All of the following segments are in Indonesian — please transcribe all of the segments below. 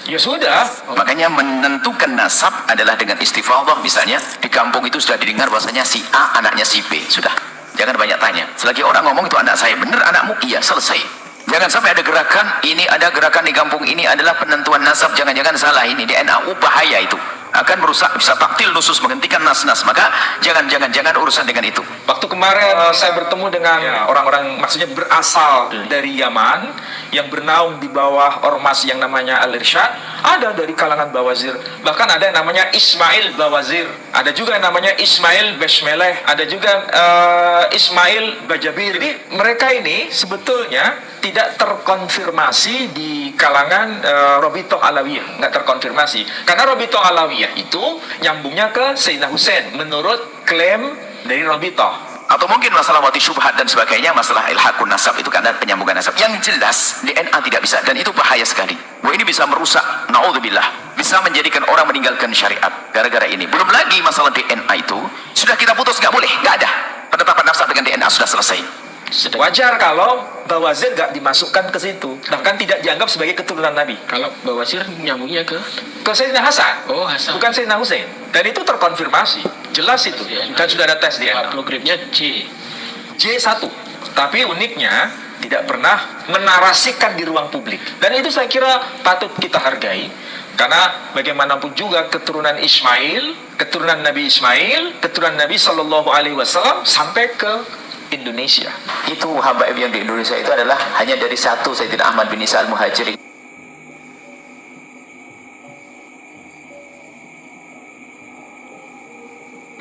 Ya sudah. Makanya menentukan nasab adalah dengan istifadhah. Misalnya di kampung itu sudah didengar bahwasanya si A anaknya si B. Sudah, jangan banyak tanya. Selagi orang ngomong itu anak saya, bener anakmu? Iya, selesai. Jangan sampai ada gerakan, ini ada gerakan di kampung ini adalah penentuan nasab, jangan-jangan salah ini DNA. Bahaya itu, akan merusak, bisa taktil nusus, menghentikan nas-nas. Maka jangan urusan dengan itu. Waktu kemarin saya bertemu dengan orang-orang, maksudnya berasal dari Yaman, yang bernaung di bawah ormas yang namanya Al-Irsyad, ada dari kalangan Bawazir, bahkan ada yang namanya Ismail Bawazir, ada juga yang namanya Ismail Besmeleh, ada juga Ismail Bajabir. Jadi mereka ini sebetulnya tidak terkonfirmasi di kalangan Robitoh Alawiyah, nggak terkonfirmasi, karena Robitoh Alawiyah itu nyambungnya ke Sayyidina Husain menurut klaim dari Robitoh. Atau mungkin masalah wati syubhat dan sebagainya, masalah ilhaqun nasab itu karena penyambungan nasab. Yang jelas DNA tidak bisa, dan itu bahaya sekali. Wah, ini bisa merusak, naudzubillah, bisa menjadikan orang meninggalkan syariat gara-gara ini. Belum lagi masalah DNA itu sudah kita putus, nggak boleh, nggak ada penetapan nasab dengan DNA, sudah selesai. Wajar kalau Bawazir nggak dimasukkan ke situ, bahkan tidak dianggap sebagai keturunan Nabi. Kalau Bawazir nyambungnya ke Sayyidina Hasan, Hasan, bukan Sayyidina Husain, dan itu terkonfirmasi, jelas itu, dan sudah ada tes DNA. haplogripnya J1, tapi uniknya tidak pernah menarasikan di ruang publik, dan itu saya kira patut kita hargai, karena bagaimanapun juga keturunan Ismail, keturunan Nabi Ismail, keturunan Nabi Shallallahu Alaihi Wasallam sampai ke Indonesia. Itu habaib yang di Indonesia itu adalah hanya dari satu, Sayyidina Ahmad bin Isa al-Muhajiri.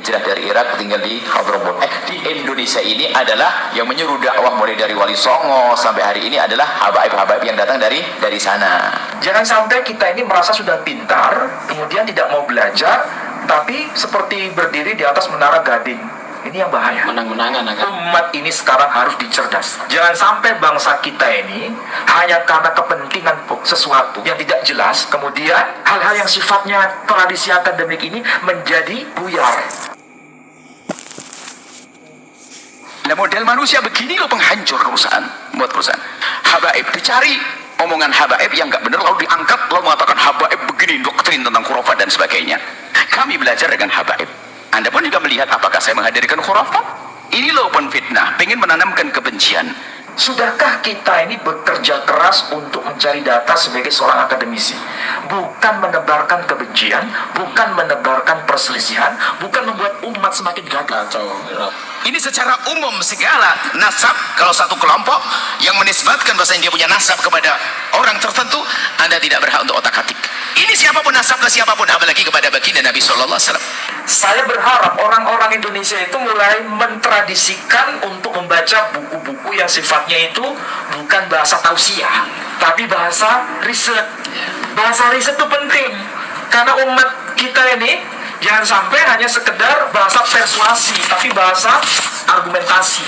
Hijrah dari Irak, tinggal di Hadramaut. Di Indonesia ini adalah yang menyuruh dakwah mulai dari Wali Songo sampai hari ini adalah habaib-habaib yang datang dari sana. Jangan sampai kita ini merasa sudah pintar, kemudian tidak mau belajar, tapi seperti berdiri di atas menara Gading. Ini yang bahaya. menang-menangan akan. Umat ini sekarang harus dicerdas. Jangan sampai bangsa kita ini hanya karena kepentingan sesuatu yang tidak jelas, kemudian hal-hal yang sifatnya tradisi akademik ini menjadi buyar. Nah, model manusia begini loh penghancur perusahaan, buat perusahaan. Habaib, dicari omongan habaib yang nggak benar lalu diangkat, lalu mengatakan habaib begini, doktrin tentang khurafat dan sebagainya. Kami belajar dengan habaib. Anda pun juga melihat apakah saya menghadirkan khurafat? Ini loh penfitnah, pengen menanamkan kebencian. Sudahkah kita ini bekerja keras untuk mencari data sebagai seorang akademisi? Bukan menebarkan kebencian, bukan menebarkan perselisihan, bukan membuat umat semakin gagal. Ini secara umum segala nasab, kalau satu kelompok yang menisbatkan bahasanya dia punya nasab kepada orang tertentu, Anda tidak berhak untuk otak-atik. Ini siapapun nasab ke siapapun, apalagi kepada baginda Nabi Sallallahu Alaihi Wasallam. Saya berharap orang-orang Indonesia itu mulai mentradisikan untuk membaca buku-buku yang sifatnya itu bukan bahasa tausiah, tapi bahasa riset. Bahasa riset itu penting, karena umat kita ini jangan sampai hanya sekedar bahasa persuasi, tapi bahasa argumentasi.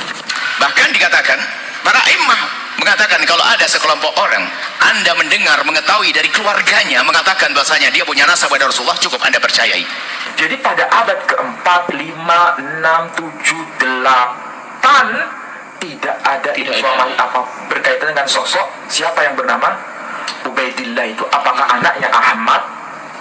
Bahkan dikatakan, para imam mengatakan kalau ada sekelompok orang Anda mendengar, mengetahui dari keluarganya mengatakan bahasanya dia punya nasab pada Rasulullah, cukup Anda percayai. Jadi pada abad keempat, 5, 6, 7, 8 tidak ada informasi apa berkaitan dengan sosok siapa yang bernama Ubaidillah itu, apakah anaknya Ahmad,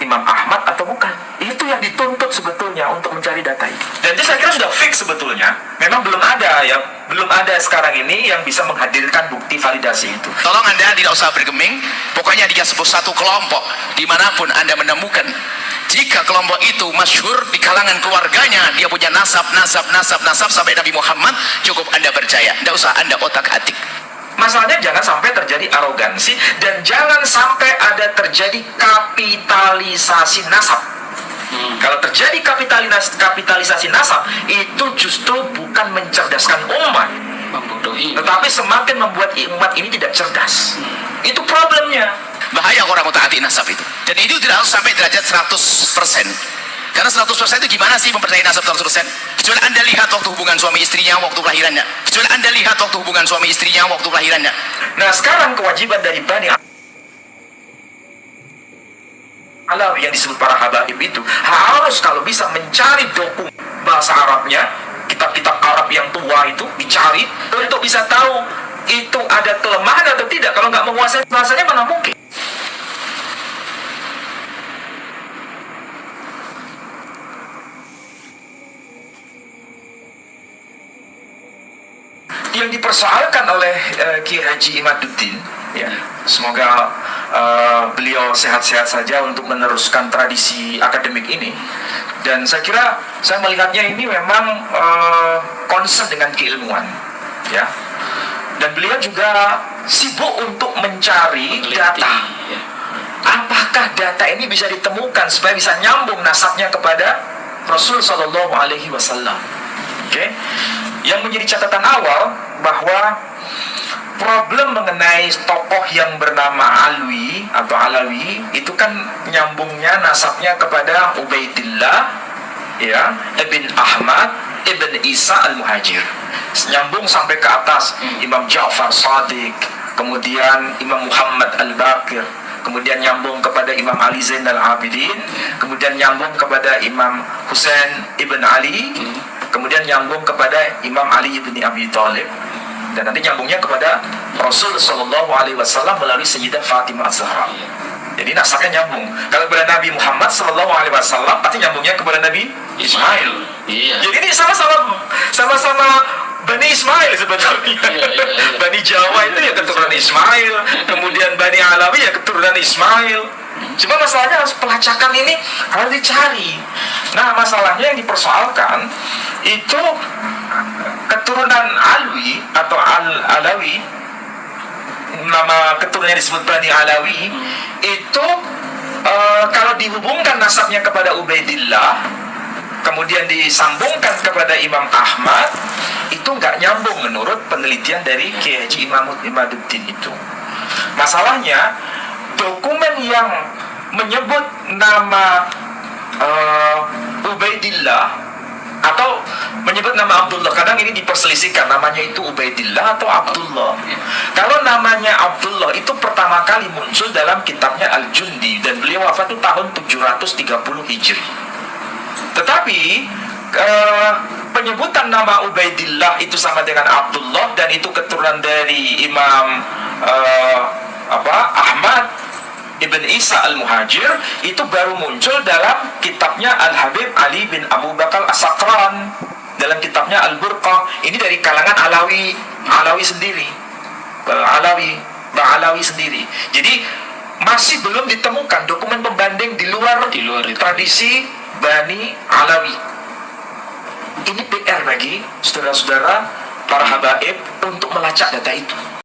Imam Ahmad atau bukan. Itu yang dituntut sebetulnya untuk mencari data itu. Dan itu saya kira sudah fix sebetulnya. Memang belum ada sekarang ini yang bisa menghadirkan bukti validasi itu. Tolong Anda tidak usah bergeming, pokoknya dia sebut satu kelompok dimanapun Anda menemukan, jika kelompok itu masyhur di kalangan keluarganya dia punya nasab sampai Nabi Muhammad, cukup Anda percaya, tidak usah Anda otak-atik. Masalahnya jangan sampai terjadi arogansi dan jangan sampai ada terjadi kapitalisasi nasab. Kalau terjadi kapitalisasi nasab, itu justru bukan mencerdaskan umat, tetapi semakin membuat umat ini tidak cerdas. Itu problemnya. Bahaya orang mutaati nasab itu. Dan itu tidak harus sampai derajat 100%. Karena 100% itu gimana sih mempercayai nasab 100%? Kecuali Anda lihat waktu hubungan suami istrinya waktu kelahirannya. Nah, sekarang kewajiban dari Bani Alawi yang disebut para habaib itu harus kalau bisa mencari dokumen bahasa Arabnya, kitab-kitab Arab yang tua itu dicari untuk bisa tahu itu ada kelemahan atau tidak. Kalau nggak menguasai bahasanya mana mungkin. yang dipersoalkan oleh Kiai Haji Imaduddin, ya, semoga beliau sehat-sehat saja untuk meneruskan tradisi akademik ini. Dan saya kira saya melihatnya ini memang concern dengan keilmuan, ya. Dan beliau juga sibuk untuk mencari data. Ya. Apakah data ini bisa ditemukan supaya bisa nyambung nasabnya kepada Rasul Shallallahu Alaihi Wasallam? Oke, yang menjadi catatan awal bahwa problem mengenai tokoh yang bernama Alwi atau Alawi itu kan nyambungnya nasabnya kepada Ubaidillah, ya, ibn Ahmad ibn Isa al-Muhajir, nyambung sampai ke atas Imam Ja'far Shadiq, kemudian Imam Muhammad al-Baqir, kemudian nyambung kepada Imam Ali Zainal Abidin, kemudian nyambung kepada Imam Husain ibn Ali, kemudian nyambung kepada Imam Ali ibn Abi Thalib, dan nanti nyambungnya kepada Rasul Sallallahu Alaihi Wasallam melalui Sayyidah Fatimah Az-Zahra. Jadi nasabnya nyambung. Kalau kepada Nabi Muhammad Sallallahu Alaihi Wasallam, pasti nyambungnya kepada Nabi Ismail. Iya. Jadi ini sama-sama Bani Ismail sebetulnya. Iya. Bani Jawa itu ya keturunan Ismail, kemudian Bani Alawi ya keturunan Ismail. Cuma masalahnya harus pelacakan ini harus dicari. Nah, masalahnya yang dipersoalkan itu keturunan Alwi atau Alawi, nama keturunannya disebut Bani Alawi, itu kalau dihubungkan nasabnya kepada Ubaidillah, kemudian disambungkan kepada Imam Ahmad, itu nggak nyambung menurut penelitian dari Kiai Haji Imaduddin itu. Masalahnya dokumen yang menyebut nama Ubaidillah atau menyebut nama Abdullah, kadang ini diperselisihkan namanya itu Ubaidillah atau Abdullah. Kalau namanya Abdullah itu pertama kali muncul dalam kitabnya Al-Jundi, dan beliau wafat itu tahun 730 Hijri. Tetapi penyebutan nama Ubaidillah itu sama dengan Abdullah, dan itu keturunan dari Imam Ahmad Ibn Isa al-Muhajir, itu baru muncul dalam kitabnya Al-Habib Ali bin Abu Bakar As-Sakran, dalam kitabnya Al-Burqah. Ini dari kalangan Alawi sendiri, Alawi sendiri. Jadi masih belum ditemukan dokumen pembanding di luar itu. Tradisi Bani Alawi. Ini PR bagi saudara-saudara para habaib untuk melacak data itu.